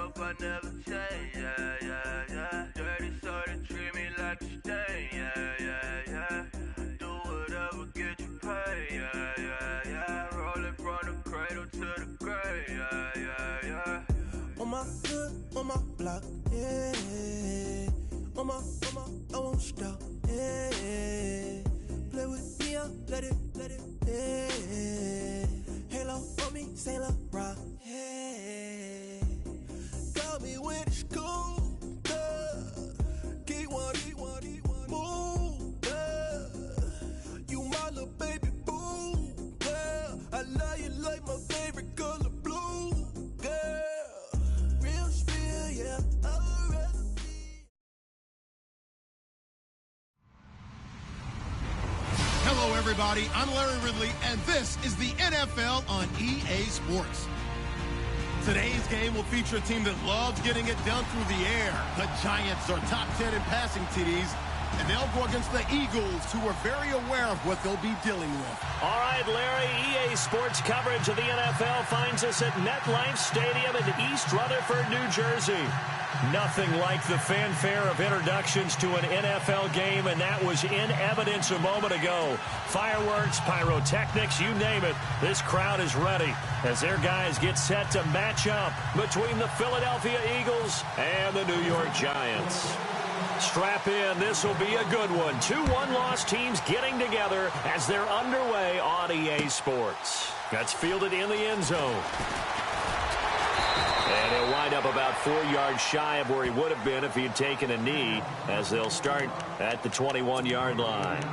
hope I never change, yeah, yeah, yeah. Dirty so they treat me like a stain, yeah, yeah, yeah. Do whatever, get you paid, yeah, yeah, yeah. Rolling from the cradle to the grave, yeah, yeah, yeah. On my hood, on my block, yeah. On my, I won't stop, yeah. Play with me, let it, yeah. Halo on me, Saint Laurent, yeah. Got me when it's cool, keep one, move, you my little baby boo, girl. I love you like my favorite color blue, girl. Real spill, yeah, I'd rather be. Hello, everybody. I'm Larry Ridley, and this is the NFL on EA Sports. Today's game will feature a team that loves getting it done through the air. The Giants are top 10 in passing TDs, and they'll go against the Eagles, who are very aware of what they'll be dealing with. All right, Larry, EA Sports coverage of the NFL finds us at MetLife Stadium in East Rutherford, New Jersey. Nothing like the fanfare of introductions to an NFL game, and that was in evidence a moment ago. Fireworks, pyrotechnics, you name it. This crowd is ready as their guys get set to match up between the Philadelphia Eagles and the New York Giants. Strap in. This will be a good one. Two one-loss teams getting together as they're underway on EA Sports. That's fielded in the end zone. And he'll wind up about 4 yards shy of where he would have been if he had taken a knee, as they'll start at the 21-yard line.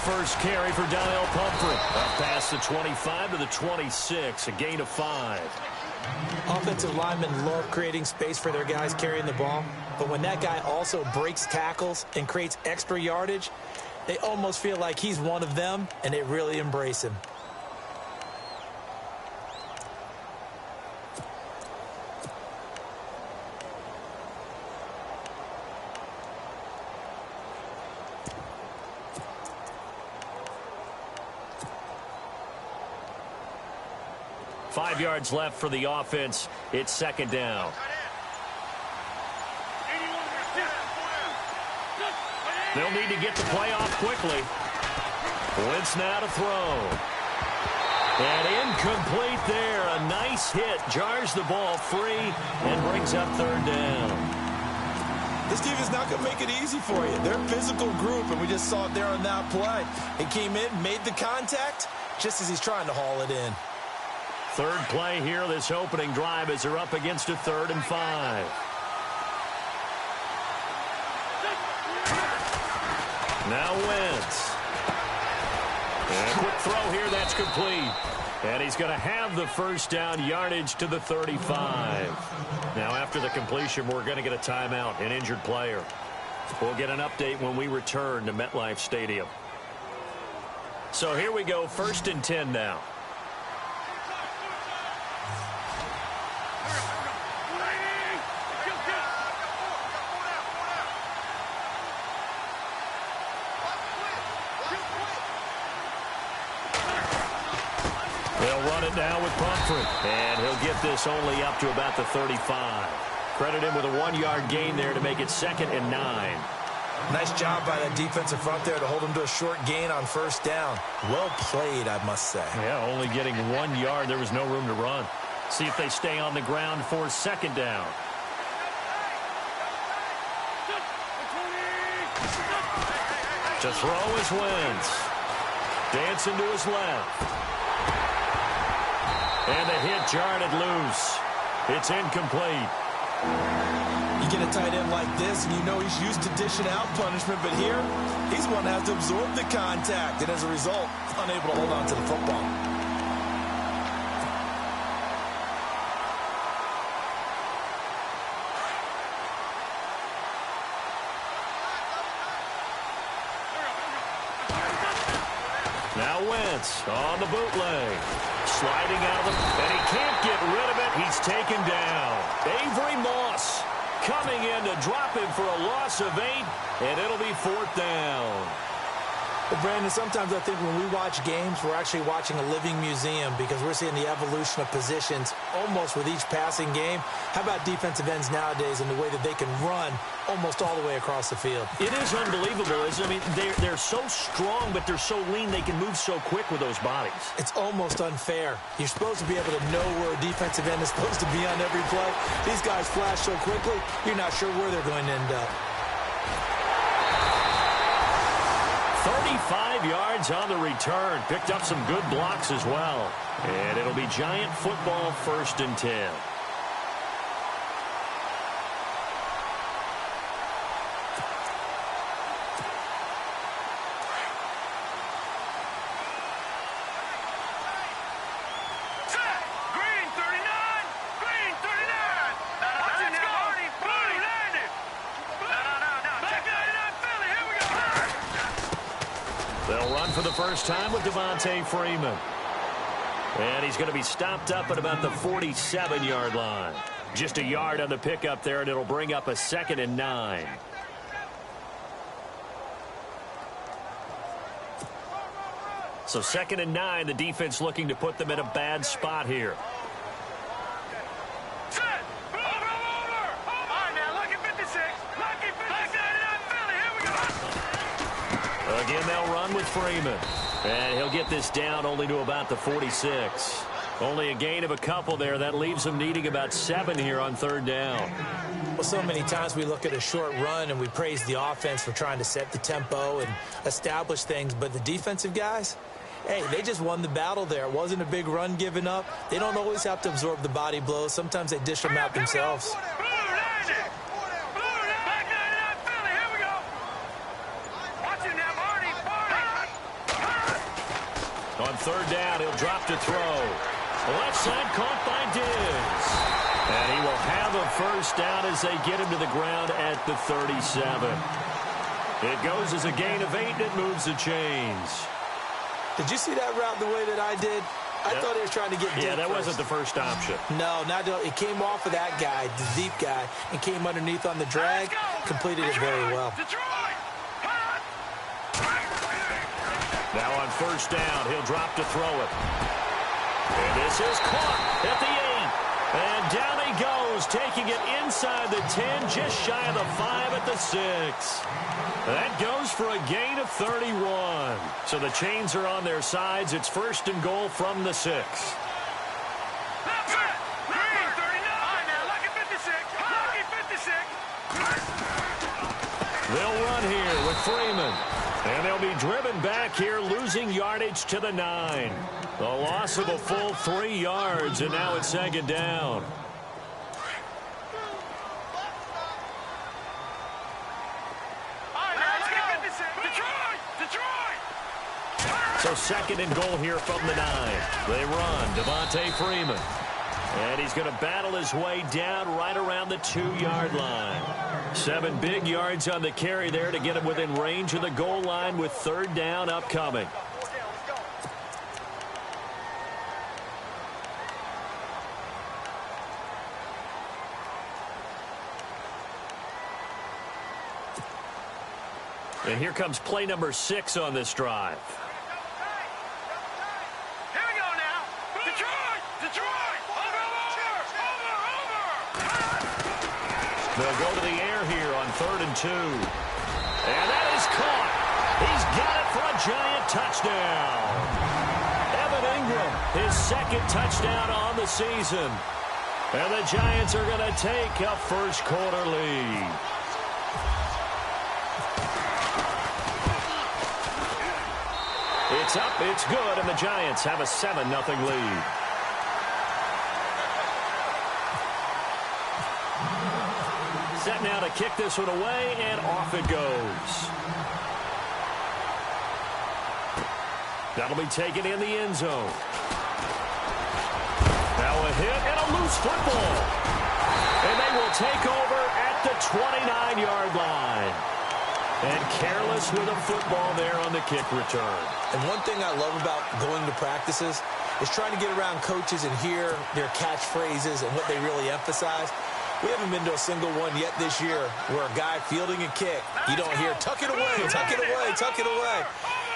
First carry for Donnell Pumphrey. Up past the 25 to the 26, a gain of 5. Offensive linemen love creating space for their guys carrying the ball, but when that guy also breaks tackles and creates extra yardage, they almost feel like he's one of them, and they really embrace him. Five yards left for the offense. It's second down. They'll need to get the play off quickly. Wentz now to throw. And incomplete there. A nice hit. Jars the ball free and brings up third down. This team is not going to make it easy for you. They're a physical group, and we just saw it there on that play. He came in, made the contact, just as he's trying to haul it in. Third play here, this opening drive, as they're up against a 3rd and 5. Now Wentz. And a quick throw here, that's complete. And he's going to have the first down, yardage to the 35. Now after the completion, we're going to get a timeout, an injured player. We'll get an update when we return to MetLife Stadium. So here we go, 1st and 10 now. They'll run it now with Pumphrey. And he'll get this only up to about the 35. Credit him with a 1-yard gain there to make it 2nd and 9. Nice job by that defensive front there to hold him to a short gain on first down. Well played, I must say. Yeah, only getting 1 yard. There was no room to run. See if they stay on the ground for 2nd down. To throw is Wentz. Dancing to his left. And the hit jarred it loose. It's incomplete. You get a tight end like this, and you know he's used to dishing out punishment, but here, he's one that has to absorb the contact, and as a result, unable to hold on to the football. Now Wentz on the bootleg. Sliding out of the... And he can't get rid of it. He's taken down. Avery Moss coming in to drop him for a loss of 8, and it'll be 4th down. Well, Brandon, sometimes I think when we watch games, we're actually watching a living museum because we're seeing the evolution of positions almost with each passing game. How about defensive ends nowadays and the way that they can run almost all the way across the field? It is unbelievable, isn't it? I mean, they're so strong, but they're so lean. They can move so quick with those bodies. It's almost unfair. You're supposed to be able to know where a defensive end is supposed to be on every play. These guys flash so quickly, you're not sure where they're going to end up. 35 yards on the return. Picked up some good blocks as well. And it'll be Giant football, 1st and 10. They'll run for the first time with Devontae Freeman. And he's going to be stopped up at about the 47-yard line. Just a yard on the pickup there, and it'll bring up a 2nd and 9. So 2nd and 9, the defense looking to put them in a bad spot here. Again, they'll run with Freeman. And he'll get this down only to about the 46. Only a gain of a couple there. That leaves them needing about 7 here on 3rd down. Well, so many times we look at a short run and we praise the offense for trying to set the tempo and establish things. But the defensive guys, hey, they just won the battle there. It wasn't a big run given up. They don't always have to absorb the body blows. Sometimes they dish them out themselves. On 3rd down, he'll drop to throw. Left side caught by Diggs. And he will have a 1st down as they get him to the ground at the 37. It goes as a gain of 8, and it moves the chains. Did you see that route the way that I did? I thought he was trying to get deep. Yeah, that first. wasn't the first option. No, it came off of that guy, the deep guy, and came underneath on the drag. Completed it very well. Now on 1st down, he'll drop to throw it. And this is caught at the 8. And down he goes, taking it inside the 10, just shy of the 5 at the 6. That goes for a gain of 31. So the chains are on their sides. It's 1st and goal from the 6. They'll run here with Freeman. And they'll be driven back here, losing yardage to the 9. A loss of a full 3 yards, and now it's 2nd down. So 2nd and goal here from the 9. They run. Devontae Freeman. And he's going to battle his way down right around the 2-yard line. 7 big yards on the carry there to get him within range of the goal line with 3rd down upcoming. And here comes play number 6 on this drive. They'll go to the air here on 3rd and 2. And that is caught. He's got it for a Giant touchdown. Evan Ingram, his 2nd touchdown on the season. And the Giants are going to take a first-quarter lead. It's up, it's good, and the Giants have a 7-0 lead. Set now to kick this one away, and off it goes. That'll be taken in the end zone. Now a hit and a loose football. And they will take over at the 29-yard line. And careless with a football there on the kick return. And one thing I love about going to practices is trying to get around coaches and hear their catchphrases and what they really emphasize. We haven't been to a single one yet this year where a guy fielding a kick, you don't hear, tuck it away, tuck it away, tuck it away.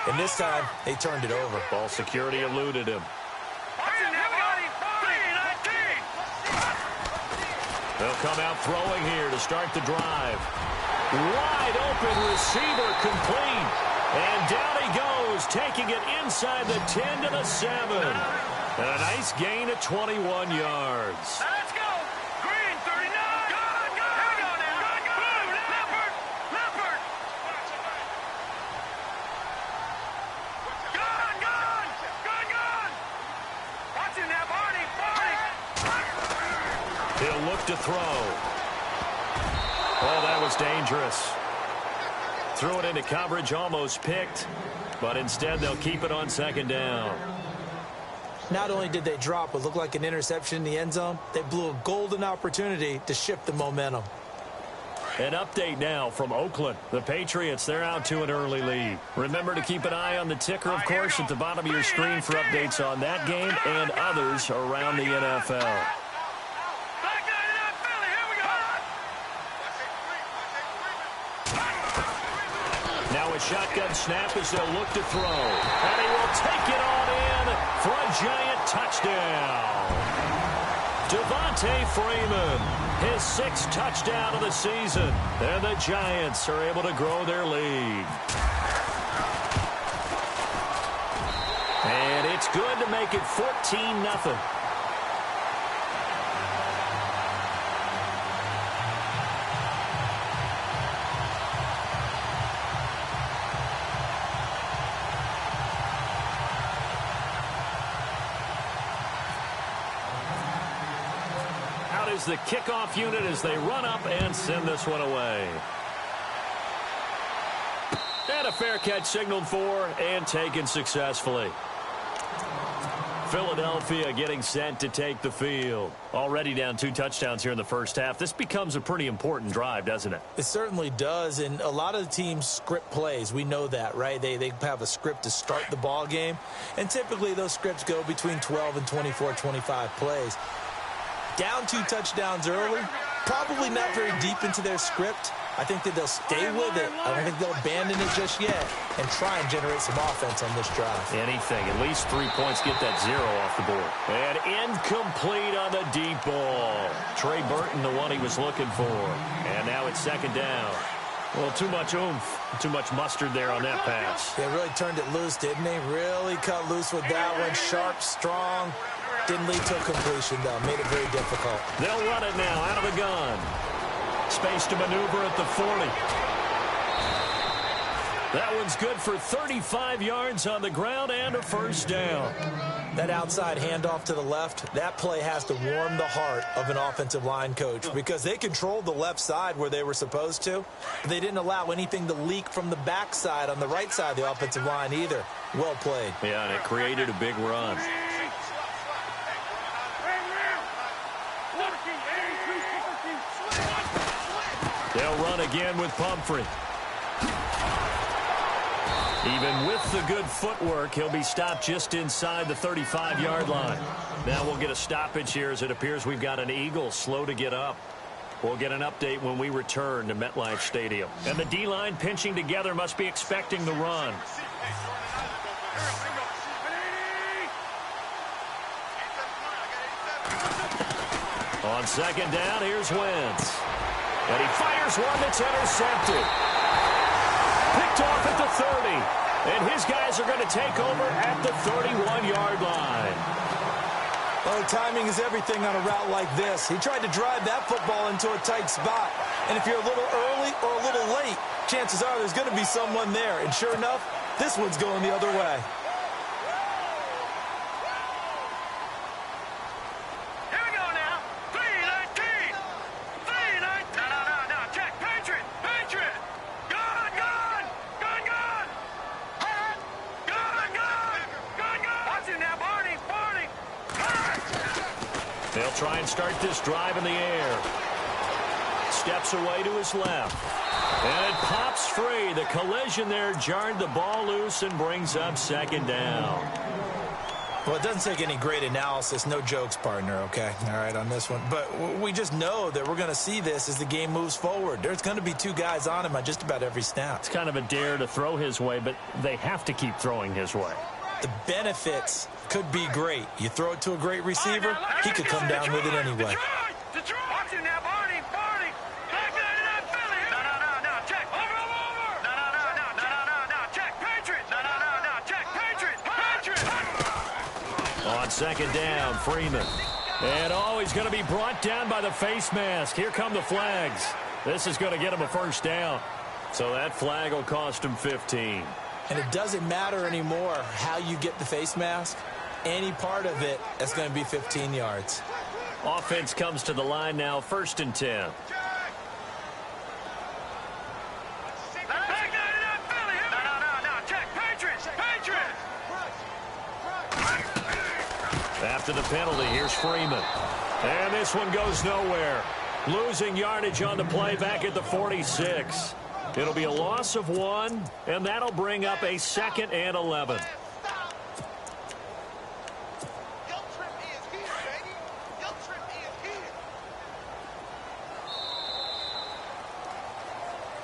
And this time, they turned it over. Ball security eluded him. They'll come out throwing here to start the drive. Wide open receiver complete. And down he goes, taking it inside the 10 to the 7. And a nice gain of 21 yards. Let's go. Green, 39. Good. Here we go now. Blue, Leopard. Good. Watch him now, Barney. He'll look to throw. Oh, that was dangerous. Threw it into coverage, almost picked. But instead, they'll keep it on 2nd down. Not only did they drop what looked like an interception in the end zone, they blew a golden opportunity to shift the momentum. An update now from Oakland. The Patriots, they're out to an early lead. Remember to keep an eye on the ticker, of course, at the bottom of your screen for updates on that game and others around the NFL. Now a shotgun snap as they'll look to throw. And he will take it on in for a Giant touchdown. Devontae Freeman, his 6th touchdown of the season. And the Giants are able to grow their lead. And it's good to make it 14-0. The kickoff unit as they run up and send this one away. And a fair catch signaled for and taken successfully. Philadelphia getting set to take the field. Already down 2 touchdowns here in the first half. This becomes a pretty important drive, doesn't it? It certainly does, and a lot of the teams script plays. We know that, right? They have a script to start the ball game, and typically those scripts go between 12 and 24, 25 plays. Down 2 touchdowns early, probably not very deep into their script. I think that they'll stay with it. I don't think they'll abandon it just yet and try and generate some offense on this drive. Anything. At least 3 points, get that 0 off the board. And incomplete on the deep ball. Trey Burton, the one he was looking for. And now it's 2nd down. Well, too much oomph, too much mustard there on that pass. They really turned it loose, didn't they? Really cut loose with that one. Sharp, strong. Didn't lead to a completion, though. Made it very difficult. They'll run it now out of the gun. Space to maneuver at the 40. That one's good for 35 yards on the ground and a first down. That outside handoff to the left, that play has to warm the heart of an offensive line coach because they controlled the left side where they were supposed to. But they didn't allow anything to leak from the backside on the right side of the offensive line either. Well played. Yeah, and it created a big run. They'll run again with Pumphrey. Even with the good footwork, he'll be stopped just inside the 35-yard line. Now we'll get a stoppage here as it appears we've got an Eagle slow to get up. We'll get an update when we return to MetLife Stadium. And the D-line pinching together must be expecting the run. On 2nd down, here's Wentz. And he fires one that's intercepted. Picked off at the 30. And his guys are going to take over at the 31-yard line. Oh, timing is everything on a route like this. He tried to drive that football into a tight spot. And if you're a little early or a little late, chances are there's going to be someone there. And sure enough, this one's going the other way. They'll try and start this drive in the air. Steps away to his left. And it pops free. The collision there jarred the ball loose and brings up second down. Well, it doesn't take any great analysis. No jokes, partner, okay? All right, on this one. But we just know that we're going to see this as the game moves forward. There's going to be two guys on him on just about every snap. It's kind of a dare to throw his way, but they have to keep throwing his way. The benefits could be great. You throw it to a great receiver, he could come down with it anyway. On second down, Freeman. And he's going to be brought down by the face mask. Here come the flags. This is going to get him a first down. So that flag will cost him 15. And it doesn't matter anymore how you get the face mask. Any part of it, that's going to be 15 yards. Offense comes to the line now, 1st and 10. After the penalty, here's Freeman. And this one goes nowhere. Losing yardage on the play back at the 46. It'll be a loss of 1, and that'll bring up a 2nd and 11.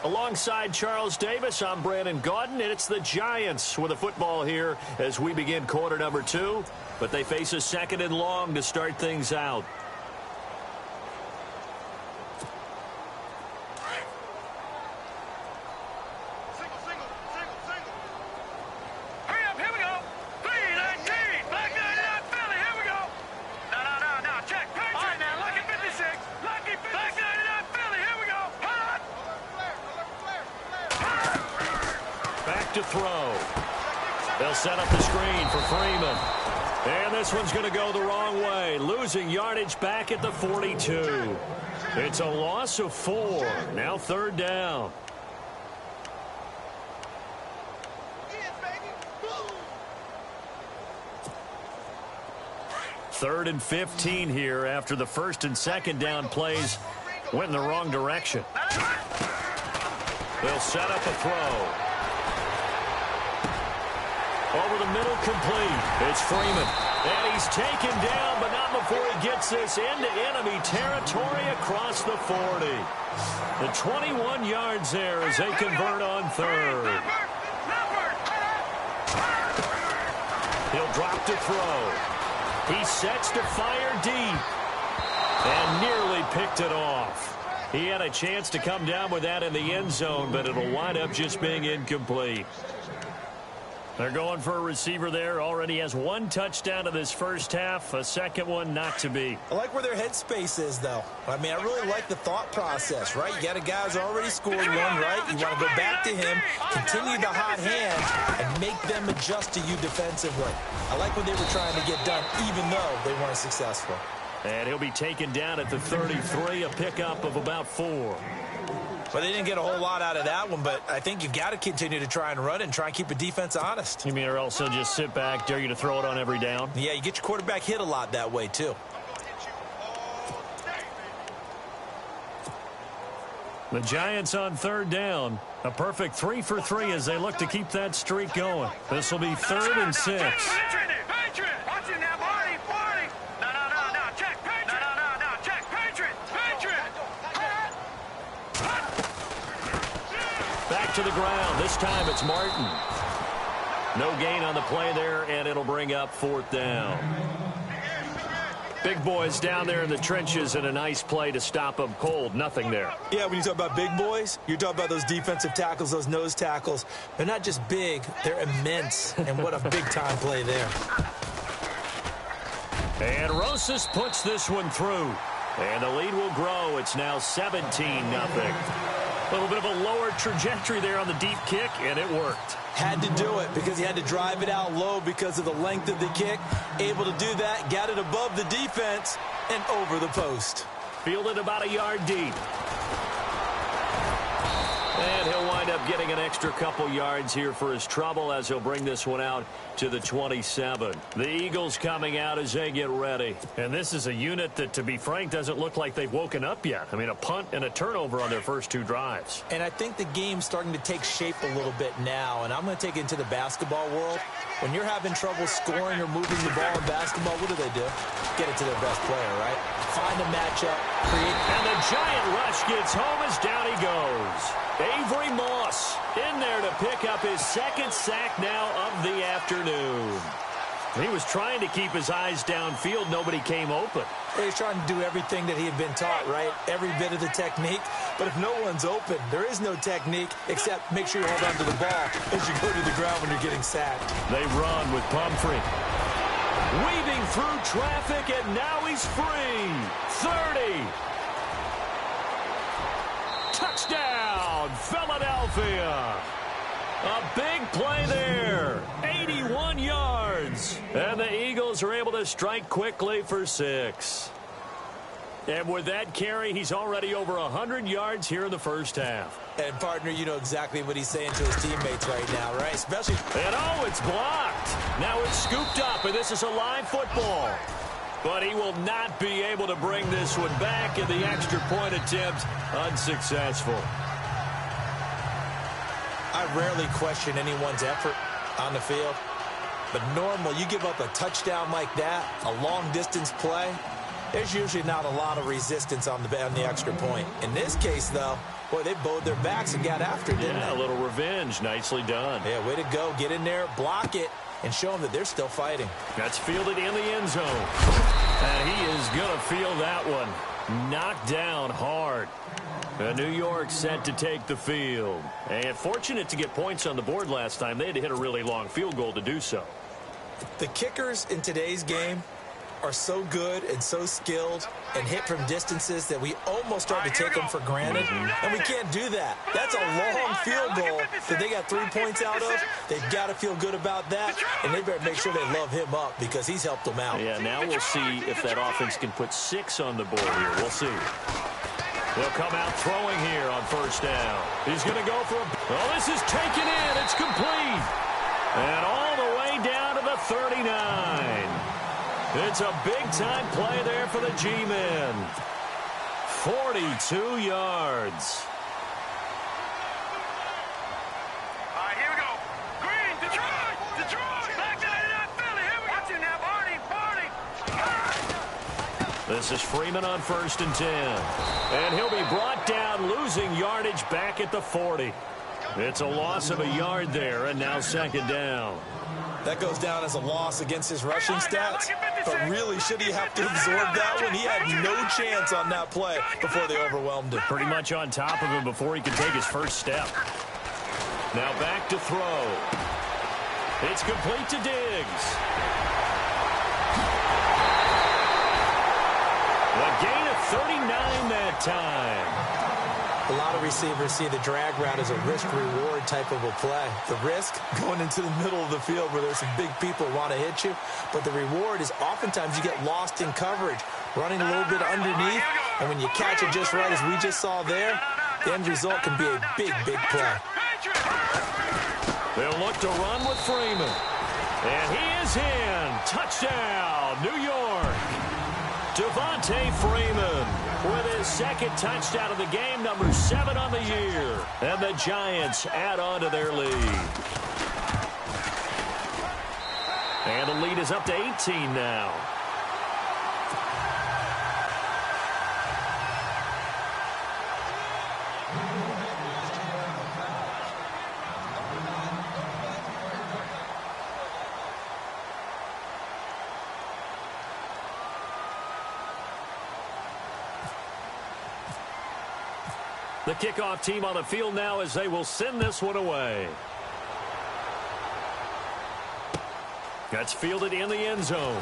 Alongside Charles Davis, I'm Brandon Gaudin, and it's the Giants with the football here as we begin quarter number 2. But they face a 2nd and long to start things out. To throw. They'll set up the screen for Freeman. And this one's going to go the wrong way. Losing yardage back at the 42. It's a loss of 4. Now 3rd down. Third and 15 here after the 1st and 2nd down plays went in the wrong direction. They'll set up a throw. Over the middle, complete. It's Freeman. And he's taken down, but not before he gets this into enemy territory across the 40. The 21 yards there as they convert on 3rd. He'll drop to throw. He sets to fire deep. And nearly picked it off. He had a chance to come down with that in the end zone, but it'll wind up just being incomplete. They're going for a receiver there. Already has 1 touchdown in this first half. A 2nd one not to be. I like where their headspace is, though. I mean, I really like the thought process, right? You got a guy who's already scored one, right? You want to go back to him, continue the hot hand, and make them adjust to you defensively. I like what they were trying to get done, even though they weren't successful. And he'll be taken down at the 33, a pickup of about 4. But they didn't get a whole lot out of that one, but I think you've got to continue to try and run it and try and keep the defense honest. You mean or else they'll just sit back, dare you to throw it on every down? Yeah, you get your quarterback hit a lot that way, too. The Giants on 3rd down. A perfect 3 for 3 as they look to keep that streak going. This will be 3rd and 6. To the ground. This time it's Martin. No gain on the play there, and it'll bring up 4th down. Big boys down there in the trenches and a nice play to stop them cold. Nothing there. Yeah, when you talk about big boys, you're talking about those defensive tackles, those nose tackles. They're not just big, they're immense. And what a big-time play there. And Rosas puts this one through. And the lead will grow. It's now 17-0. A little bit of a lower trajectory there on the deep kick, and it worked. Had to do it because he had to drive it out low because of the length of the kick. Able to do that, got it above the defense, and over the post. Fielded about a yard deep. And he'll wind up getting an extra couple yards here for his trouble as he'll bring this one out to the 27. The Eagles coming out as they get ready. And this is a unit that, to be frank, doesn't look like they've woken up yet. I mean, a punt and a turnover on their first two drives. And I think the game's starting to take shape a little bit now. And I'm going to take it into the basketball world. When you're having trouble scoring or moving the ball in basketball, what do? Get it to their best player, right? Find a matchup, create. And the giant rush gets home as down he goes. Avery Moss in there to pick up his second sack now of the afternoon. He was trying to keep his eyes downfield. Nobody came open. He's trying to do everything that he had been taught, right? Every bit of the technique. But if no one's open, there is no technique except make sure you hold on to the ball as you go to the ground when you're getting sacked. They run with Pumphrey. Weaving through traffic, and now he's free. 30. Touchdown, Philadelphia. A big play there. 81 yards. And the Eagles are able to strike quickly for 6. And with that carry, he's already over 100 yards here in the first half. And, partner, you know exactly what he's saying to his teammates right now, right? Especially. And, oh, it's blocked. Now it's scooped up, and this is a live football. But he will not be able to bring this one back, and the extra point attempt unsuccessful. I rarely question anyone's effort on the field. But normal, you give up a touchdown like that, a long-distance play, there's usually not a lot of resistance on the extra point. In this case, though, boy, they bowed their backs and got after it, didn't they? A little revenge. Nicely done. Yeah, way to go. Get in there, block it, and show them that they're still fighting. That's fielded in the end zone. And he is going to field that one. Knocked down hard. New York set to take the field. And fortunate to get points on the board last time. They had to hit a really long field goal to do so. The kickers in today's game are so good and so skilled and hit from distances that we almost start to take them for granted. And we can't do that. That's a long field goal that they got 3 points out of. They've got to feel good about that, and they better make sure they love him up because he's helped them out. Yeah, now we'll see if that offense can put 6 on the board here. We'll see. They'll come out throwing here on first down. He's going to go for a... Oh, this is taken in. It's complete. And all the way down to the 39. It's a big-time play there for the G-men. 42 yards. All right, here we go. Green, Detroit. Back to Philly. Here we go. Watch it now, Barney. This is Freeman on 1st and 10. And he'll be brought down, losing yardage back at the 40. It's a loss of a yard there, and now 2nd down. That goes down as a loss against his rushing stats. But really, should he have to absorb that one? He had no chance on that play before they overwhelmed him. Pretty much on top of him before he could take his first step. Now back to throw. It's complete to Diggs. The gain of 39 that time. A lot of receivers see the drag route as a risk-reward type of a play. The risk, going into the middle of the field where there's some big people who want to hit you. But the reward is oftentimes you get lost in coverage, running a little bit underneath. And when you catch it just right, as we just saw there, the end result can be a big, big play. They'll look to run with Freeman. And he is in. Touchdown, New York. Devontae Freeman with his second touchdown of the game, number 7 on the year. And the Giants add on to their lead. And the lead is up to 18 now. The kickoff team on the field now as they will send this one away. That's fielded in the end zone.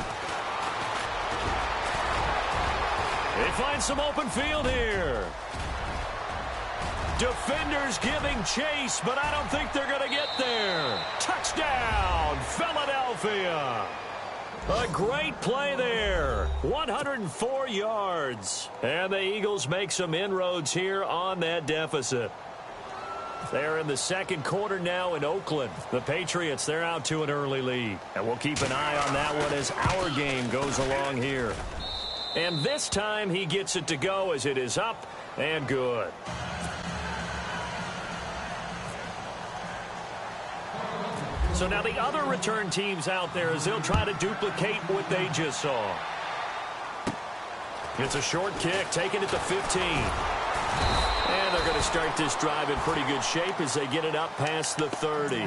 They find some open field here. Defenders giving chase, but I don't think they're going to get there. Touchdown, Philadelphia. A great play there. 104 yards. And the Eagles make some inroads here on that deficit. They're in the second quarter now in Oakland. The Patriots, they're out to an early lead. And we'll keep an eye on that one as our game goes along here. And this time he gets it to go as it is up and good. So now the other return teams out there as they'll try to duplicate what they just saw. It's a short kick, taken at the 15. And they're going to start this drive in pretty good shape as they get it up past the 30.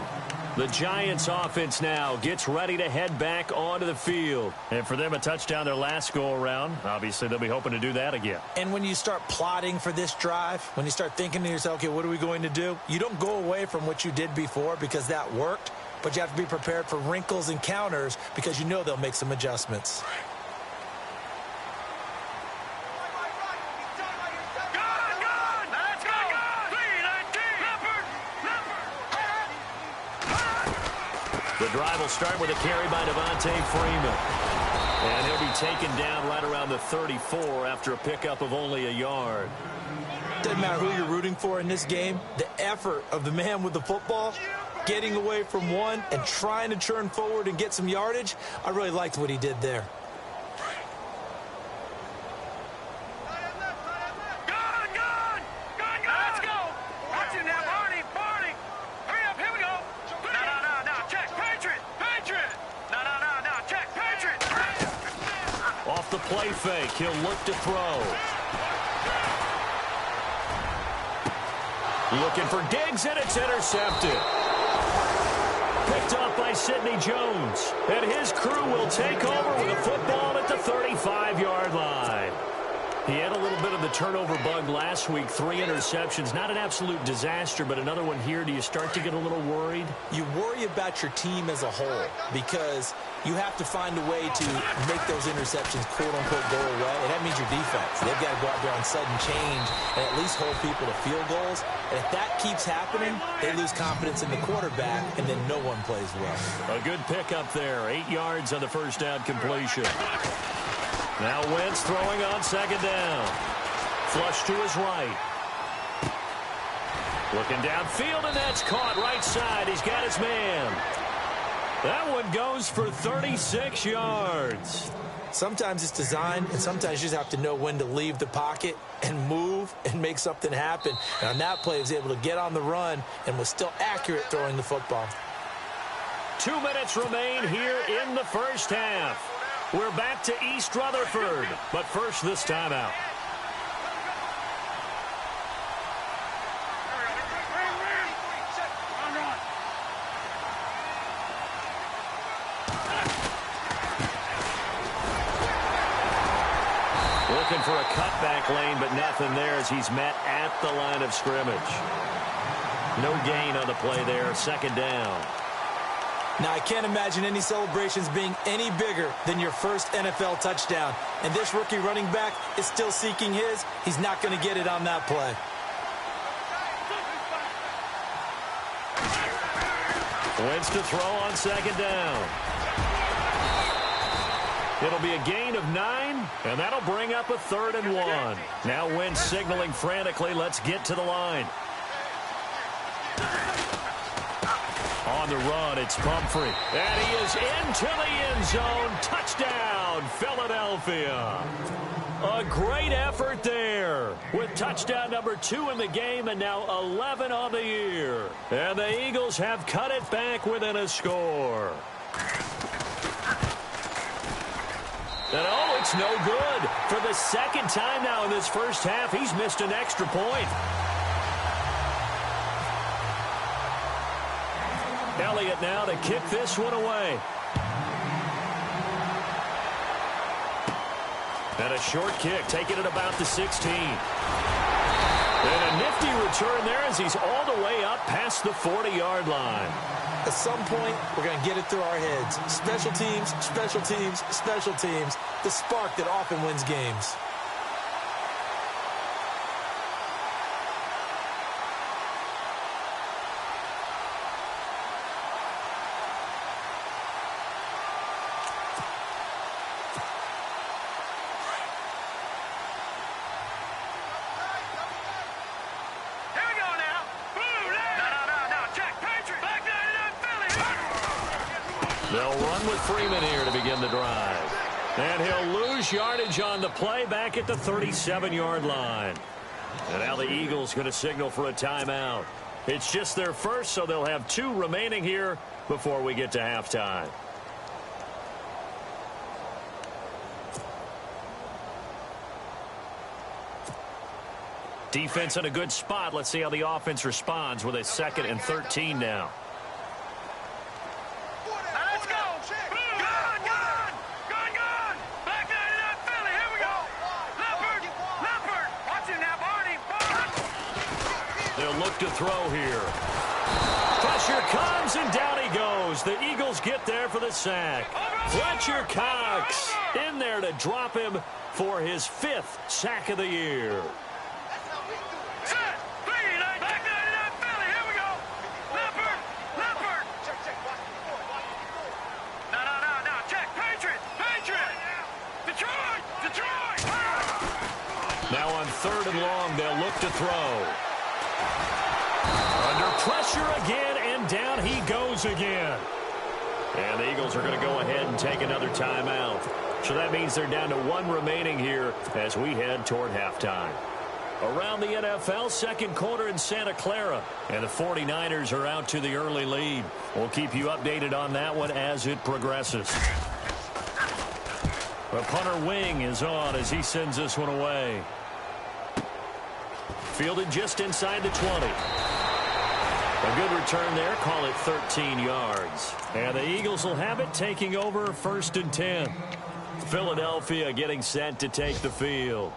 The Giants offense now gets ready to head back onto the field. And for them, a touchdown their last go-around. Obviously, they'll be hoping to do that again. And when you start plotting for this drive, when you start thinking to yourself, okay, what are we going to do? You don't go away from what you did before because that worked. But you have to be prepared for wrinkles and counters because you know they'll make some adjustments. The drive will start with a carry by Devontae Freeman. And he'll be taken down right around the 34 after a pickup of only a yard. Doesn't matter who you're rooting for in this game. The effort of the man with the football, getting away from one and trying to turn forward and get some yardage, I really liked what he did there. Off the play fake, he'll look to throw. Looking for Diggs, and it's intercepted. Picked up by Sidney Jones. And his crew will take over with a football at the 35-yard line. He had a little bit of the turnover bug last week. 3 interceptions. Not an absolute disaster, but another one here. Do you start to get a little worried? You worry about your team as a whole because you have to find a way to make those interceptions, quote-unquote, go away. And that means your defense. They've got to go out there on sudden change and at least hold people to field goals. And if that keeps happening, they lose confidence in the quarterback, and then no one plays well. A good pickup there. 8 yards on the first down completion. Now Wentz throwing on second down. Flush to his right. Looking downfield, and that's caught right side. He's got his man. That one goes for 36 yards. Sometimes it's designed, and sometimes you just have to know when to leave the pocket and move and make something happen. And on that play, he was able to get on the run and was still accurate throwing the football. 2 minutes remain here in the first half. We're back to East Rutherford, but first this timeout. Looking for a cutback lane, but nothing there as he's met at the line of scrimmage. No gain on the play there, second down. Now, I can't imagine any celebrations being any bigger than your first NFL touchdown. And this rookie running back is still seeking his. He's not going to get it on that play. Wentz to throw on second down. It'll be a gain of 9, and that'll bring up a 3rd and 1. Now Wentz signaling frantically, let's get to the line. On the run, it's Pumphrey. And he is into the end zone. Touchdown, Philadelphia. A great effort there with touchdown number 2 in the game and now 11 on the year. And the Eagles have cut it back within a score. And oh, it's no good. For the second time now in this first half, he's missed an extra point. Elliott now to kick this one away. And a short kick, taking it about the 16. And a nifty return there as he's all the way up past the 40-yard line. At some point, we're going to get it through our heads. Special teams, special teams, special teams. The spark that often wins games. They'll run with Freeman here to begin the drive. And he'll lose yardage on the play back at the 37-yard line. And now the Eagles going to signal for a timeout. It's just their first, so they'll have 2 remaining here before we get to halftime. Defense in a good spot. Let's see how the offense responds with a 2nd and 13 now. Look to throw here. Pressure comes, and down he goes. The Eagles get there for the sack. Fletcher Cox in there to drop him for his 5th sack of the year. Now on 3rd and long, they'll look to throw. Under pressure again, and down he goes again. And the Eagles are going to go ahead and take another timeout. So that means they're down to 1 remaining here as we head toward halftime. Around the NFL, 2nd quarter in Santa Clara. And the 49ers are out to the early lead. We'll keep you updated on that one as it progresses. The punter wing is on as he sends this one away. Fielded just inside the 20. A good return there. Call it 13 yards. And the Eagles will have it, taking over 1st and 10. Philadelphia getting set to take the field.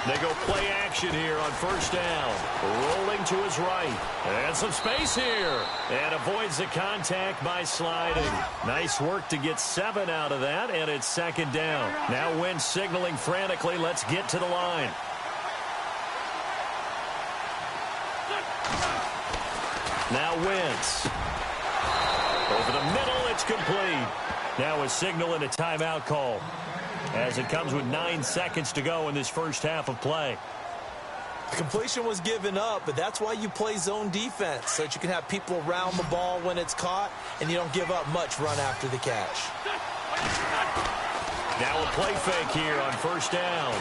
They go play action here on 1st down. Rolling to his right. And some space here. And avoids the contact by sliding. Nice work to get 7 out of that, and it's 2nd down. Now Wentz signaling frantically, let's get to the line. Now Wentz. Over the middle, it's complete. Now a signal and a timeout call, as it comes with 9 seconds to go in this first half of play. The completion was given up, but that's why you play zone defense, so that you can have people around the ball when it's caught, and you don't give up much run after the catch. Now a play fake here on 1st down.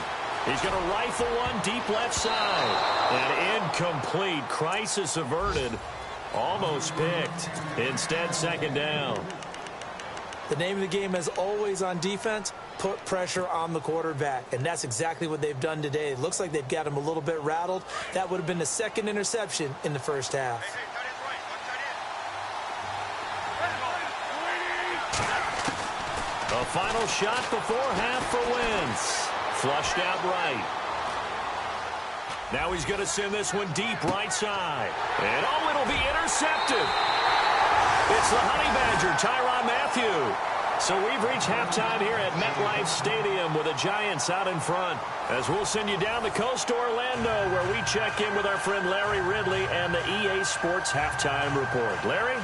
He's going to rifle one deep left side. And incomplete. Crisis averted. Almost picked. Instead, 2nd down. The name of the game, as always on defense, put pressure on the quarterback. And that's exactly what they've done today. It looks like they've got him a little bit rattled. That would have been the 2nd interception in the first half. A final shot before half for Wentz. Flushed out right. Now he's going to send this one deep right side. And oh, it'll be intercepted. It's the Honey Badger, Tyrann Mathieu. So we've reached halftime here at MetLife Stadium with the Giants out in front. As we'll send you down the coast to Orlando, where we check in with our friend Larry Ridley and the EA Sports Halftime Report. Larry?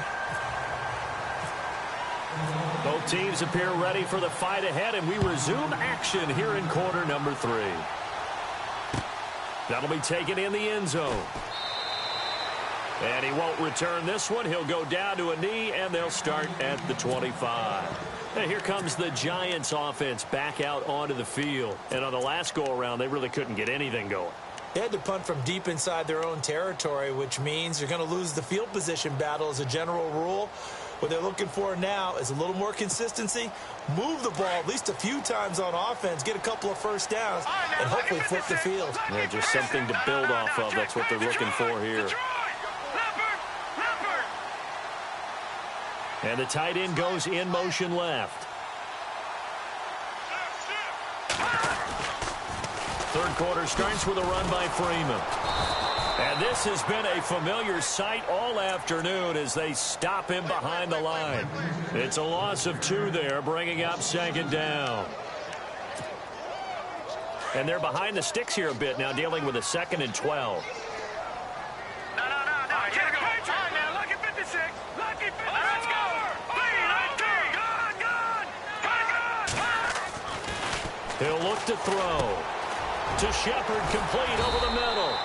Both teams appear ready for the fight ahead, and we resume action here in quarter number 3. That'll be taken in the end zone. And he won't return this one. He'll go down to a knee, and they'll start at the 25. And here comes the Giants offense back out onto the field. And on the last go-around, they really couldn't get anything going. They had to punt from deep inside their own territory, which means you're going to lose the field position battle as a general rule. What they're looking for now is a little more consistency, move the ball at least a few times on offense, get a couple of first downs, and hopefully flip the field. Yeah, just something to build off of. That's what they're looking for here. And the tight end goes in motion left. Third quarter starts with a run by Freeman. And this has been a familiar sight all afternoon as they stop him behind the line. It's a loss of 2 there, bringing up second down. And they're behind the sticks here a bit now, dealing with a 2nd and 12. He'll look to throw. To Shepard, complete over the middle.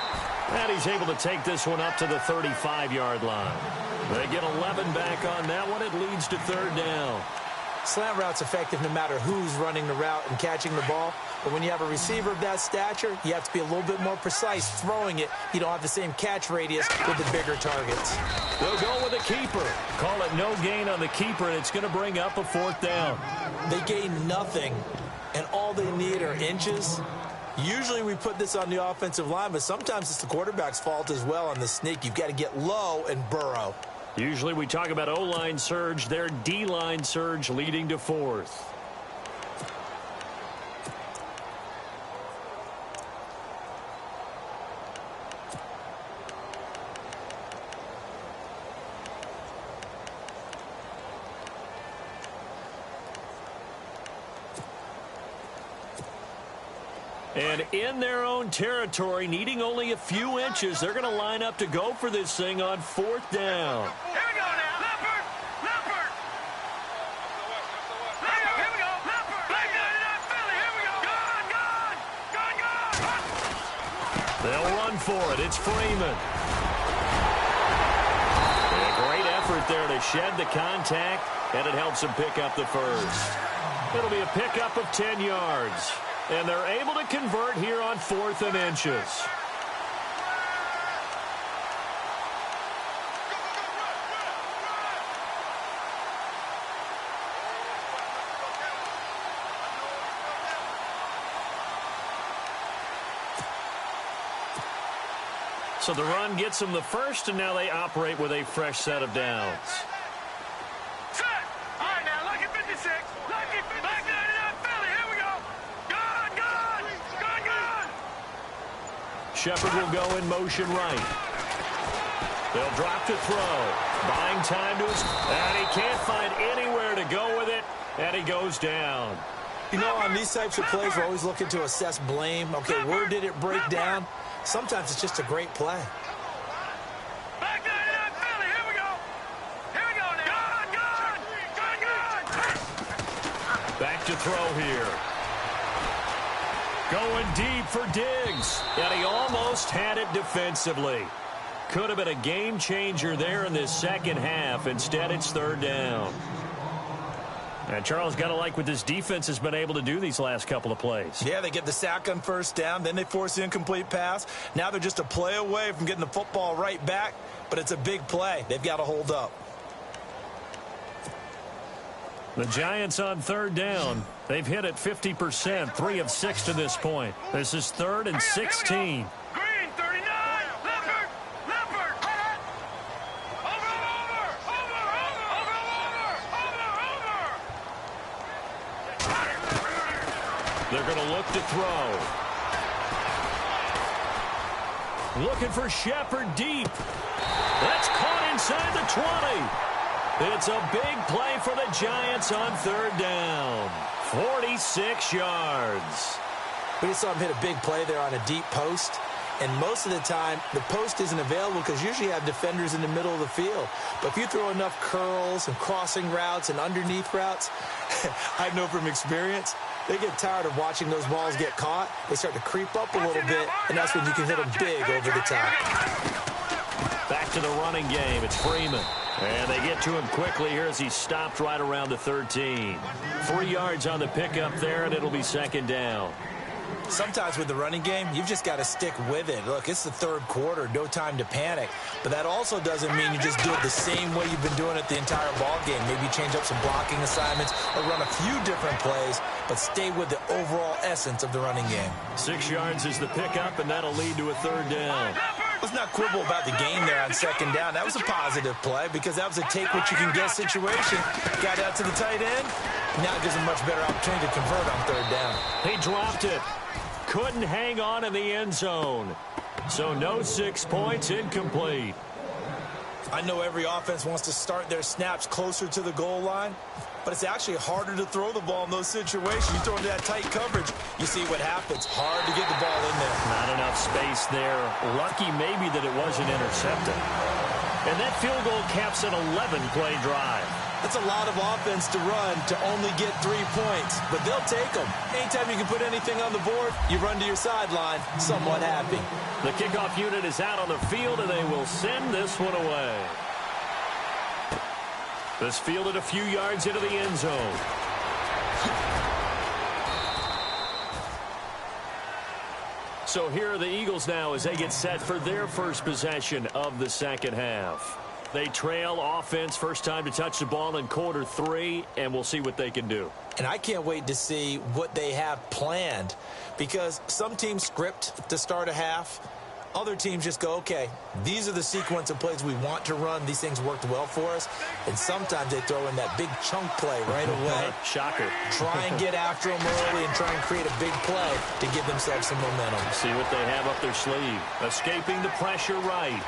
And he's able to take this one up to the 35-yard line. They get 11 back on that one. It leads to third down. Slant route's effective no matter who's running the route and catching the ball. But when you have a receiver of that stature, you have to be a little bit more precise throwing it. You don't have the same catch radius with the bigger targets. They'll go with a keeper. Call it no gain on the keeper, and it's going to bring up a 4th down. They gain nothing, and all they need are inches. Usually we put this on the offensive line, but sometimes it's the quarterback's fault as well on the sneak. You've got to get low and burrow. Usually we talk about O-line surge, their D-line surge leading to 4th. And in their own territory, needing only a few inches, they're going to line up to go for this thing on 4th down. Here we go now. Leopard. Leopard. Here we go. Leopard. Back down to that Philly. Here we go. Gone. They'll run for it. It's Freeman. And a great effort there to shed the contact, and it helps him pick up the first. It'll be a pickup of 10 yards. And they're able to convert here on 4th and inches. So the run gets them the first, and now they operate with a fresh set of downs. Set. All right, now, lucky 56. Lucky 56. Back down to that Philly. Here we go. Shepard will go in motion right. They'll drop to throw. Buying time to his... And he can't find anywhere to go with it. And he goes down. You know, on these types of plays, we're always looking to assess blame. Okay, where did it break down? Sometimes it's just a great play. Back down to that Philly. Here we go. Here we go now. Back to throw here. Going deep for Diggs. And he almost had it defensively. Could have been a game changer there in this second half. Instead, it's third down. And Charles, got to like what this defense has been able to do these last couple of plays. Yeah, they get the sack on first down. Then they force the incomplete pass. Now they're just a play away from getting the football right back. But it's a big play. They've got to hold up. The Giants on third down. They've hit it 50%, 3 of 6 to this point. This is 3rd and 16. Green, 39. Leopard. Leopard. Over. They're going to look to throw. Looking for Shepard deep. That's caught inside the 20. It's a big play for the Giants on third down. 46 yards. We just saw him hit a big play there on a deep post. And most of the time, the post isn't available because usually you have defenders in the middle of the field. But if you throw enough curls and crossing routes and underneath routes, I know from experience, they get tired of watching those balls get caught. They start to creep up a little bit, and that's when you can hit them big over the top. Back to the running game. It's Freeman. And they get to him quickly here as he's stopped right around the 13. 3 yards on the pickup there, and it'll be second down. Sometimes with the running game, you've just got to stick with it. Look, it's the third quarter, no time to panic. But that also doesn't mean you just do it the same way you've been doing it the entire ball game. Maybe change up some blocking assignments or run a few different plays, but stay with the overall essence of the running game. 6 yards is the pickup, and that'll lead to a third down. Leopard. Let's not quibble about the game there on second down. That was a positive play because that was a take-what-you-can-get situation. Got out to the tight end. Now it gives him a much better opportunity to convert on third down. He dropped it. Couldn't hang on in the end zone. So no 6 points, incomplete. I know every offense wants to start their snaps closer to the goal line, but it's actually harder to throw the ball in those situations. You throw into that tight coverage, you see what happens. Hard to get the ball in there. Not enough space there. Lucky maybe that it wasn't intercepted. And that field goal caps an 11-play drive. That's a lot of offense to run to only get 3 points, but they'll take them. Anytime you can put anything on the board, you run to your sideline somewhat happy. The kickoff unit is out on the field, and they will send this one away. This fielded a few yards into the end zone. So here are the Eagles now as they get set for their first possession of the second half. They trail offense, first time to touch the ball in quarter 3, and we'll see what they can do. And I can't wait to see what they have planned, because some teams script to start a half. Other teams just go, okay, these are the sequence of plays we want to run. These things worked well for us. And sometimes they throw in that big chunk play right away. Shocker. Try and get after them early and try and create a big play to give themselves some momentum. See what they have up their sleeve. Escaping the pressure right.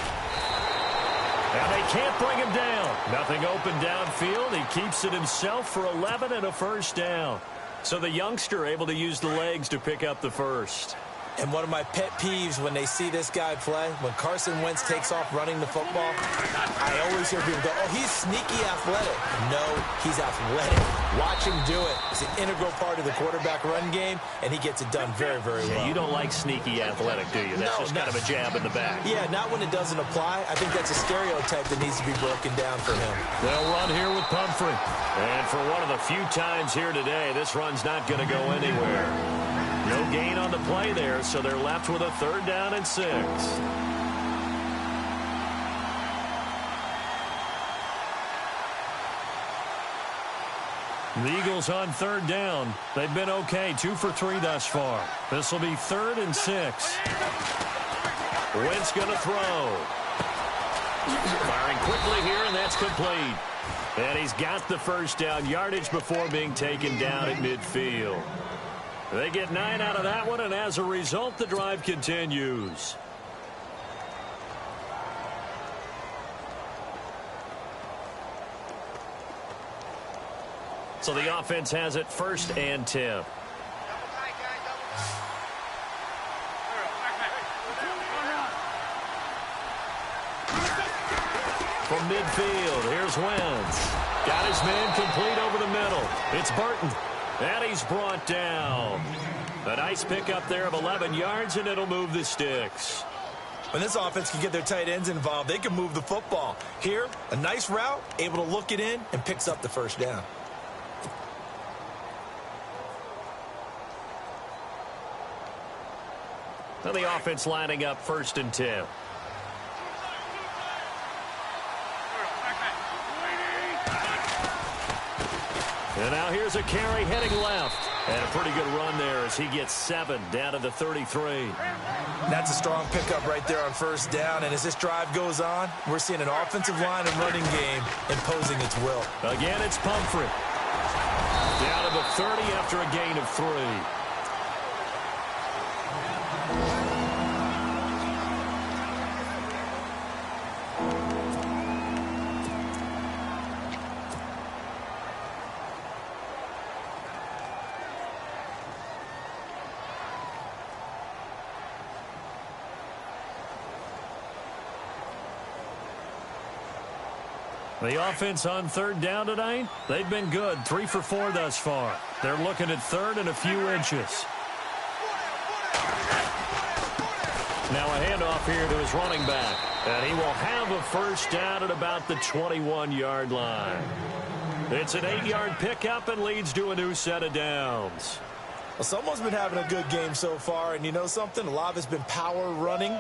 And they can't bring him down. Nothing open downfield. He keeps it himself for 11 and a first down. So the youngster able to use the legs to pick up the first. And one of my pet peeves when they see this guy play, when Carson Wentz takes off running the football, I always hear people go, oh, he's sneaky athletic. No, he's athletic. Watch him do it. It's an integral part of the quarterback run game, and he gets it done very, very well. Yeah, you don't like sneaky athletic, do you? That's just kind of a jab in the back. Yeah, not when it doesn't apply. I think that's a stereotype that needs to be broken down for him. They'll run here with Pumphrey. And for one of the few times here today, this run's not going to go anywhere. No gain on the play there, so they're left with a 3rd down and 6. The Eagles on 3rd down. They've been okay, 2 for 3 thus far. This will be 3rd and 6. Wentz going to throw. Firing quickly here, and that's complete. And he's got the first down yardage before being taken down at midfield. They get 9 out of that one, and as a result, the drive continues. So the offense has it 1st and 10. From midfield, here's Wentz. Got his man complete over the middle. It's Burton. And he's brought down. A nice pickup there of 11 yards, and it'll move the sticks. When this offense can get their tight ends involved, they can move the football. Here, a nice route, able to look it in, and picks up the first down. Now the offense lining up 1st and 10. And now here's a carry heading left. And a pretty good run there as he gets 7 down to the 33. That's a strong pickup right there on 1st down. And as this drive goes on, we're seeing an offensive line and running game imposing its will. Again, it's Pumphrey. Down to the 30 after a gain of 3. The offense on 3rd down tonight, they've been good. 3 for 4 thus far. They're looking at 3rd and a few inches. Now a handoff here to his running back. And he will have a first down at about the 21-yard line. It's an 8-yard pickup and leads to a new set of downs. Well, someone's been having a good game so far, and you know something? A lot of it's been power running.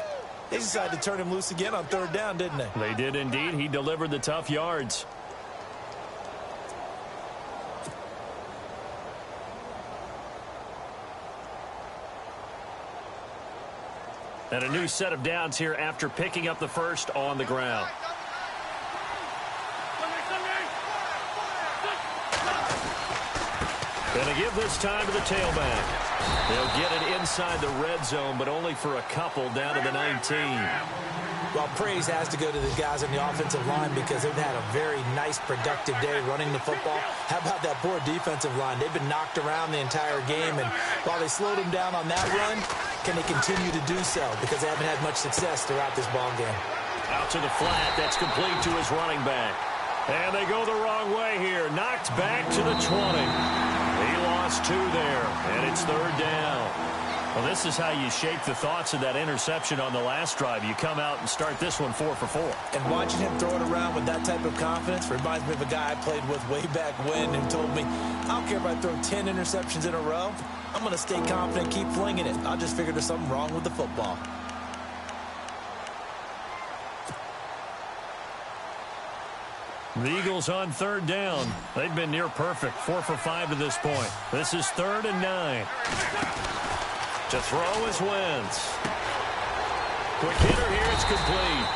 They decided to turn him loose again on 3rd down, didn't they? They did indeed. He delivered the tough yards. And a new set of downs here after picking up the first on the ground. Gonna give this time to the tailback. They'll get it inside the red zone, but only for a couple down to the 19. Well, praise has to go to the guys on the offensive line because they've had a very nice, productive day running the football. How about that poor defensive line? They've been knocked around the entire game, and while they slowed them down on that run, can they continue to do so? Because they haven't had much success throughout this ball game. Out to the flat. That's complete to his running back. And they go the wrong way here. Knocked back to the 20. He lost 2 there, and it's 3rd down. Well, this is how you shape the thoughts of that interception on the last drive. You come out and start this one 4 for 4. And watching him throw it around with that type of confidence reminds me of a guy I played with way back when who told me, I don't care if I throw 10 interceptions in a row. I'm going to stay confident, keep flinging it. I'll just figure there's something wrong with the football. The Eagles on 3rd down. They've been near perfect. 4 for 5 to this point. This is 3rd and 9. To throw is Wentz. Quick hitter here. It's complete.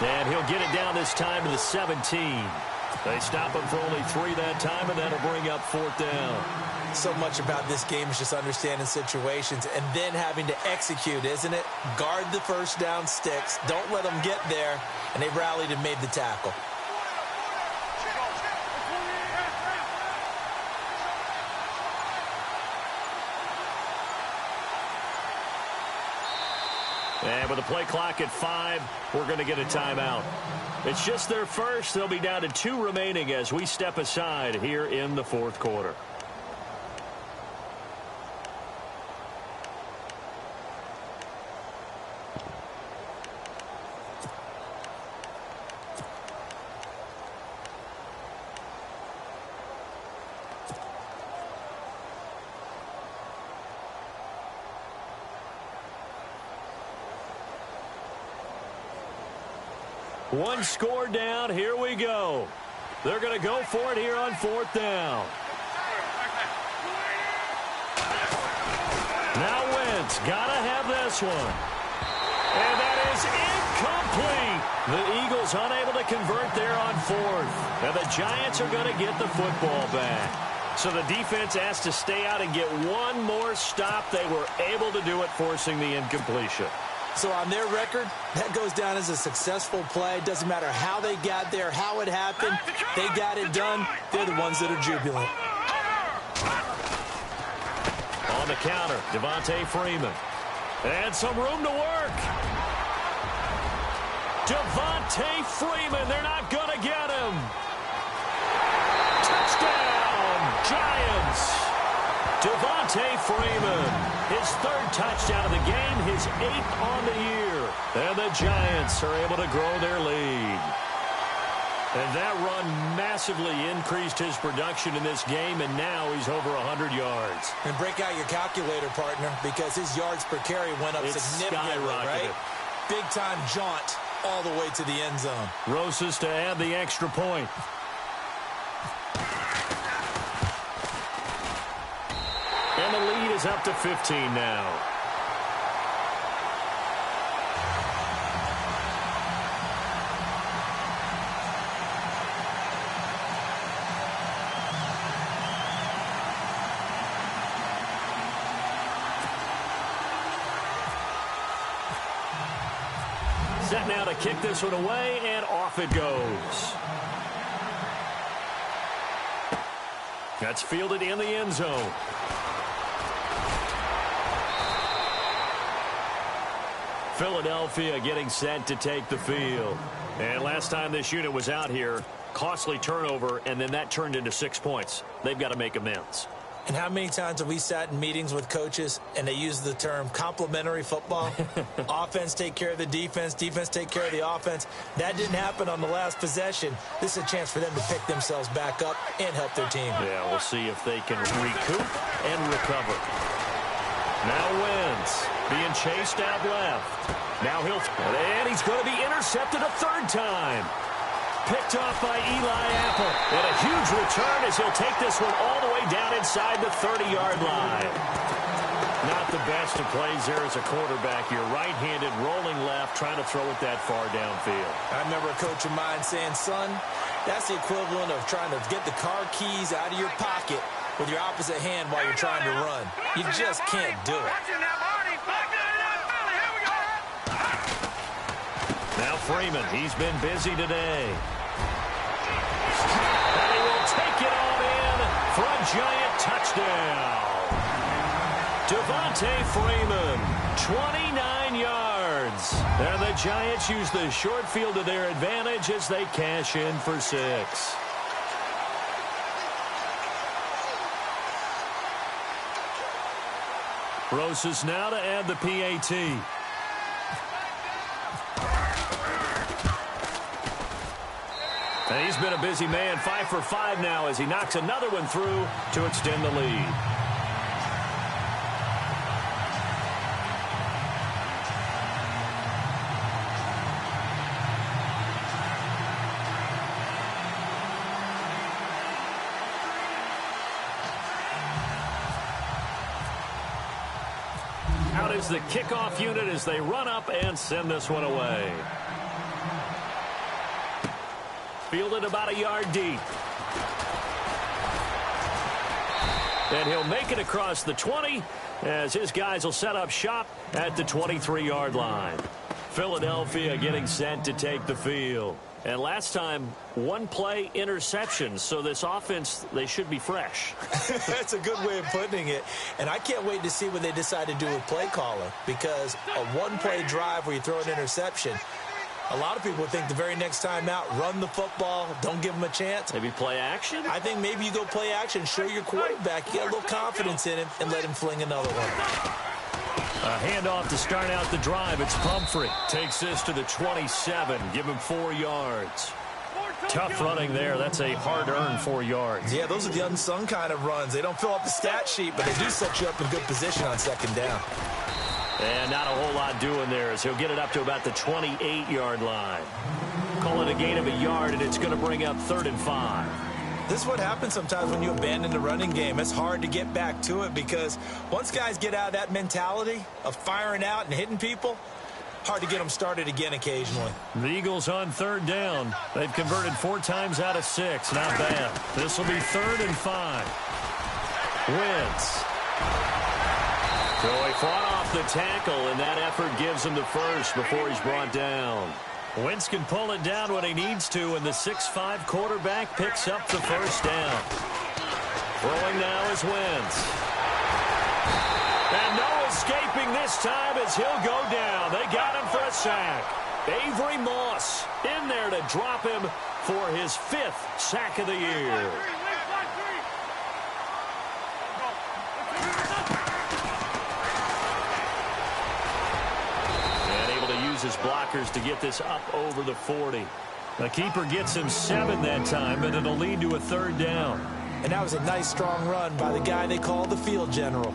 And he'll get it down this time to the 17. They stop him for only 3 that time, and that'll bring up 4th down. So much about this game is just understanding situations and then having to execute, isn't it? Guard the first down sticks. Don't let them get there. And they rallied and made the tackle. And with the play clock at 5, we're going to get a timeout. It's just their first. They'll be down to 2 remaining as we step aside here in the 4th quarter. One score down. Here we go. They're going to go for it here on 4th down. Now Wentz got to have this one. And that is incomplete. The Eagles unable to convert there on 4th. And the Giants are going to get the football back. So the defense has to stay out and get one more stop. They were able to do it, forcing the incompletion. So on their record, that goes down as a successful play. Doesn't matter how they got there, how it happened. They got it done. They're the ones that are jubilant. On the counter, Devontae Freeman. And some room to work. Devontae Freeman, they're not going to get him. Touchdown, Giants. Devontae Freeman, his 3rd touchdown of the game, his 8th on the year. And the Giants are able to grow their lead. And that run massively increased his production in this game, and now he's over 100 yards. And break out your calculator, partner, because his yards per carry went up significantly, right? Big-time jaunt all the way to the end zone. Rosas to add the extra point. And the lead is up to 15 now. Set now to kick this one away, and off it goes. That's fielded in the end zone. Philadelphia getting set to take the field. And last time this unit was out here, costly turnover, and then that turned into 6 points. They've got to make amends. And how many times have we sat in meetings with coaches and they use the term complementary football? Offense take care of the defense, defense take care of the offense. That didn't happen on the last possession. This is a chance for them to pick themselves back up and help their team. Yeah, we'll see if they can recoup and recover. Now Wentz being chased out left. Now and he's going to be intercepted a 3rd time. Picked off by Eli Apple. And a huge return as he'll take this one all the way down inside the 30-yard line. Not the best of plays there as a quarterback. You're right-handed, rolling left, trying to throw it that far downfield. I remember a coach of mine saying, son, that's the equivalent of trying to get the car keys out of your pocket with your opposite hand while you're trying to run. You just can't do it. Now Freeman, he's been busy today. And he will take it on in for a giant touchdown. Devontae Freeman, 29 yards. And the Giants use the short field to their advantage as they cash in for 6. Rosas now to add the PAT. And he's been a busy man, 5 for 5 now as he knocks another one through to extend the lead. Out is the kickoff unit as they run up and send this one away. Fielded about a yard deep. And he'll make it across the 20 as his guys will set up shop at the 23-yard line. Philadelphia getting set to take the field. And last time, one play interception, so this offense, they should be fresh. That's a good way of putting it. And I can't wait to see what they decide to do with play calling, because a one-play drive where you throw an interception, a lot of people think the very next time out, run the football, don't give them a chance. Maybe play action? I think maybe you go play action, show your quarterback, you get a little confidence in him, and let him fling another one. A handoff to start out the drive. It's Pumphrey. Takes this to the 27. Give him 4 yards. Tough running there. That's a hard-earned 4 yards. Yeah, those are the unsung kind of runs. They don't fill up the stat sheet, but they do set you up in good position on second down. And not a whole lot doing there as he'll get it up to about the 28-yard line. Call it a gain of a yard, and it's going to bring up 3rd and 5. This is what happens sometimes when you abandon the running game. It's hard to get back to it because once guys get out of that mentality of firing out and hitting people, hard to get them started again occasionally. The Eagles on 3rd down. They've converted 4 times out of 6. Not bad. This will be 3rd and 5. Wentz. So he fought off the tackle, and that effort gives him the first before he's brought down. Wentz can pull it down when he needs to, and the 6'5" quarterback picks up the first down. Throwing now is Wentz. And no escaping this time as he'll go down. They got him for a sack. Avery Moss in there to drop him for his 5th sack of the year. His blockers to get this up over the 40. The keeper gets him 7 that time, but it'll lead to a 3rd down. And that was a nice, strong run by the guy they call the field general.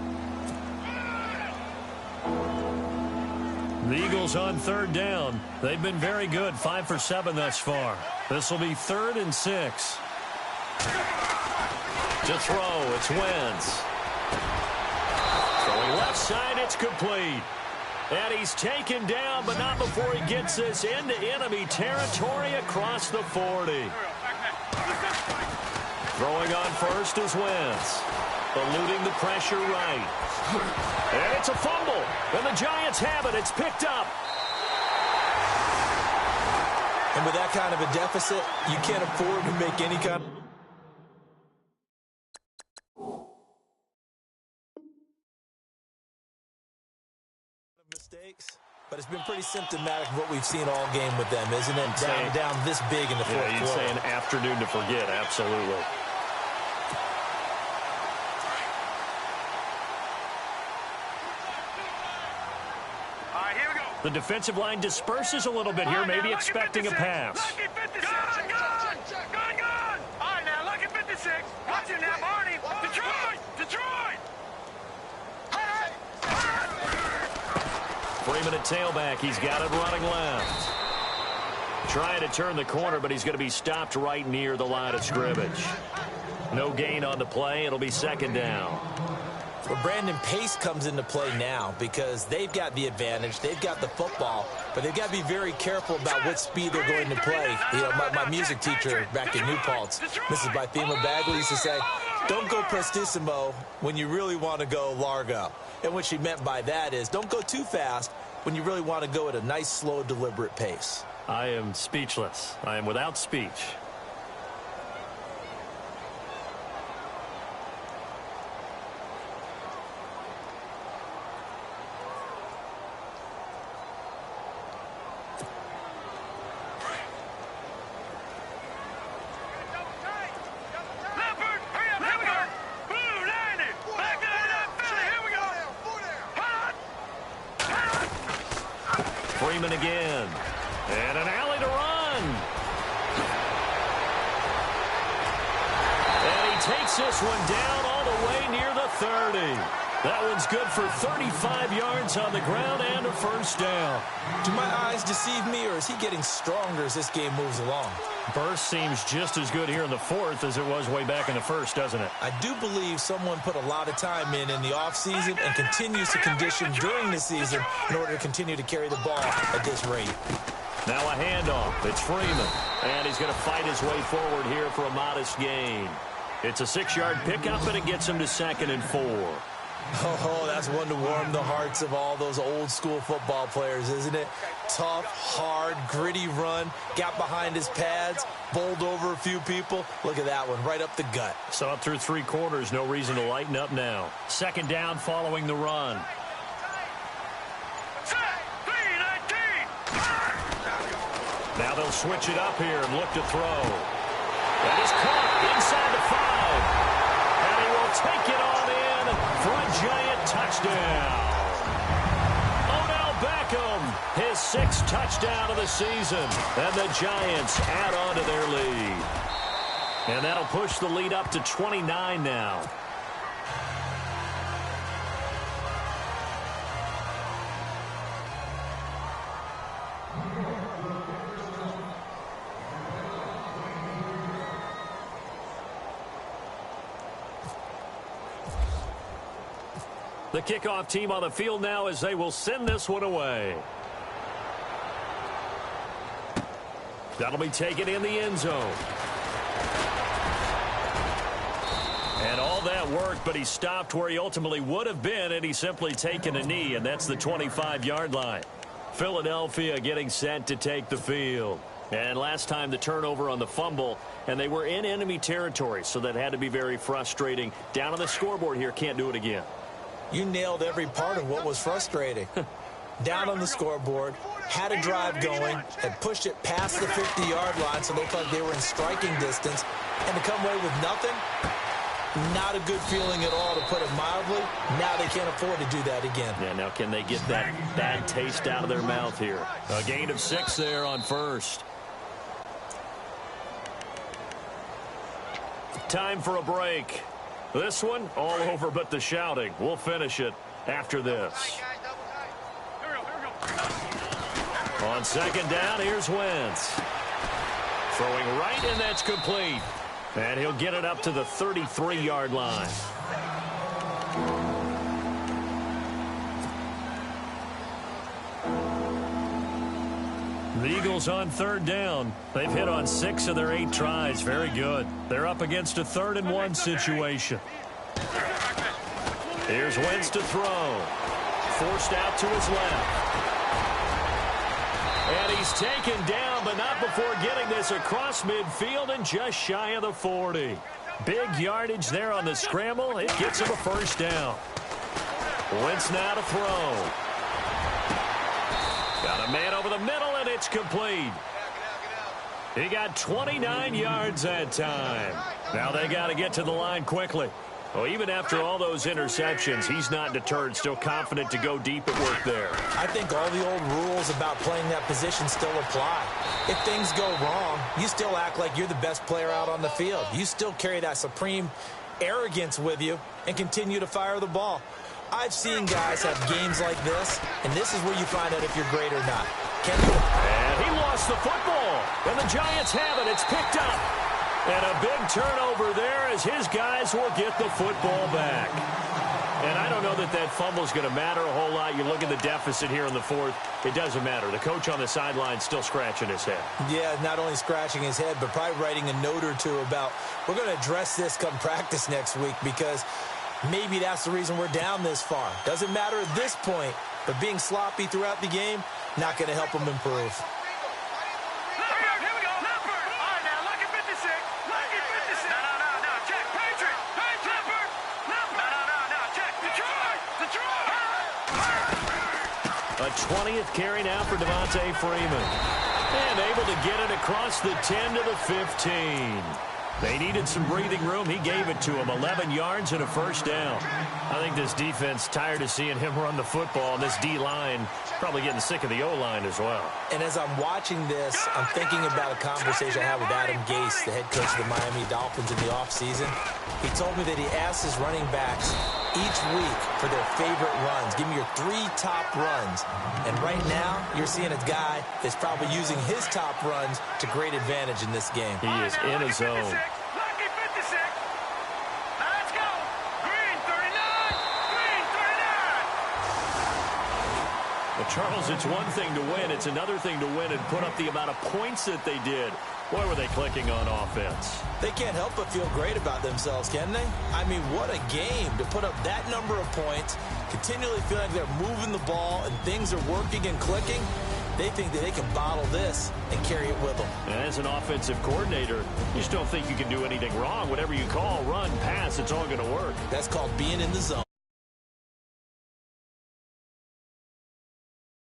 The Eagles on 3rd down. They've been very good, 5 for 7 thus far. This will be 3rd and 6. To throw, it's Wentz. Throwing left side, it's complete. And he's taken down, but not before he gets this into enemy territory across the 40. Throwing on first is Wentz. Eluding the pressure right. And it's a fumble. And the Giants have it. It's picked up. And with that kind of a deficit, you can't afford to make any kind of mistakes, but it's been pretty symptomatic of what we've seen all game with them, isn't it? Down this big in the fourth quarter. You'd say an afternoon to forget, absolutely. All right, here we go. The defensive line disperses a little bit here, maybe expecting a pass. Lucky 56. Gun. All right, now, lucky 56. Watch it now, Barney. Detroit. Freeman at tailback. He's got it running left. Trying to turn the corner, but he's going to be stopped right near the line of scrimmage. No gain on the play. It'll be 2nd down. Well, Brandon, pace comes into play now because they've got the advantage. They've got the football, but they've got to be very careful about what speed they're going to play. You know, my music teacher back in New Paltz, Mrs. Bythema Bagley, used to say, don't go prestissimo when you really want to go largo. And what she meant by that is don't go too fast when you really want to go at a nice, slow, deliberate pace. I am speechless. I am without speech. Freeman again. And an alley to run. And he takes this one down all the way near the 30. That one's good for 35 yards on the ground and a first down. Do my eyes deceive me, or is he getting stronger as this game moves along? Burst seems just as good here in the fourth as it was way back in the first, doesn't it? I do believe someone put a lot of time in the offseason and continues to condition during the season in order to continue to carry the ball at this rate. Now a handoff. It's Freeman. And he's going to fight his way forward here for a modest gain. It's a 6-yard pickup, and it gets him to 2nd and 4. Oh, that's one to warm the hearts of all those old-school football players, isn't it? Tough, hard, gritty run, got behind his pads, bowled over a few people. Look at that one, right up the gut. So up through 3 quarters, no reason to lighten up now. 2nd down following the run. Now they'll switch it up here and look to throw. That is caught inside the 5. And he will take it on in for a Giant touchdown. Odell Beckham, his 6th touchdown of the season. And the Giants add on to their lead. And that'll push the lead up to 29 now. The kickoff team on the field now as they will send this one away. That'll be taken in the end zone. And all that work, but he stopped where he ultimately would have been, and he's simply taken a knee, and that's the 25-yard line. Philadelphia getting set to take the field. And last time the turnover on the fumble, and they were in enemy territory, so that had to be very frustrating. Down on the scoreboard here, can't do it again. You nailed every part of what was frustrating. Down on the scoreboard, had a drive going, had pushed it past the 50-yard line so they felt like they were in striking distance, and to come away with nothing, not a good feeling at all, to put it mildly. Now they can't afford to do that again. Yeah, now can they get that bad taste out of their mouth here? A gain of 6 there on first. Time for a break. This one, all over but the shouting. We'll finish it after this. On 2nd down, here's Wentz. Throwing right, and that's complete. And he'll get it up to the 33-yard line. The Eagles on 3rd down. They've hit on 6 of their 8 tries. Very good. They're up against a 3rd and 1 situation. Here's Wentz to throw. Forced out to his left. And he's taken down, but not before getting this across midfield and just shy of the 40. Big yardage there on the scramble. It gets him a first down. Wentz now to throw. Got a man over the middle, and it's complete. He got 29 yards that time. Now they got to get to the line quickly. Well, even after all those interceptions, he's not deterred, still confident to go deep at work there. I think all the old rules about playing that position still apply. If things go wrong, you still act like you're the best player out on the field. You still carry that supreme arrogance with you and continue to fire the ball. I've seen guys have games like this, and this is where you find out if you're great or not. And he lost the football, and the Giants have it. It's picked up. And a big turnover there as his guys will get the football back. And I don't know that fumble is going to matter a whole lot. You look at the deficit here in the fourth. It doesn't matter. The coach on the sideline still scratching his head. Yeah, not only scratching his head, but probably writing a note or two about, we're going to address this come practice next week, because maybe that's the reason we're down this far. Doesn't matter at this point, but being sloppy throughout the game, not going to help him improve. A 20th carry now for Devontae Freeman. And able to get it across the 10 to the 15. They needed some breathing room. He gave it to him. 11 yards and a first down. I think this defense tired of seeing him run the football, and this D-line probably getting sick of the O-line as well. And as I'm watching this, I'm thinking about a conversation I had with Adam Gase, the head coach of the Miami Dolphins in the offseason. He told me that he asked his running backs each week for their favorite runs. Give me your 3 top runs. And right now, you're seeing a guy that's probably using his top runs to great advantage in this game. He is in his zone. Well, Charles, it's one thing to win. It's another thing to win and put up the amount of points that they did. Boy, were they clicking on offense. They can't help but feel great about themselves, can they? I mean, what a game to put up that number of points, continually feeling like they're moving the ball and things are working and clicking. They think that they can bottle this and carry it with them. And as an offensive coordinator, you just don't think you can do anything wrong. Whatever you call, run, pass, it's all going to work. That's called being in the zone.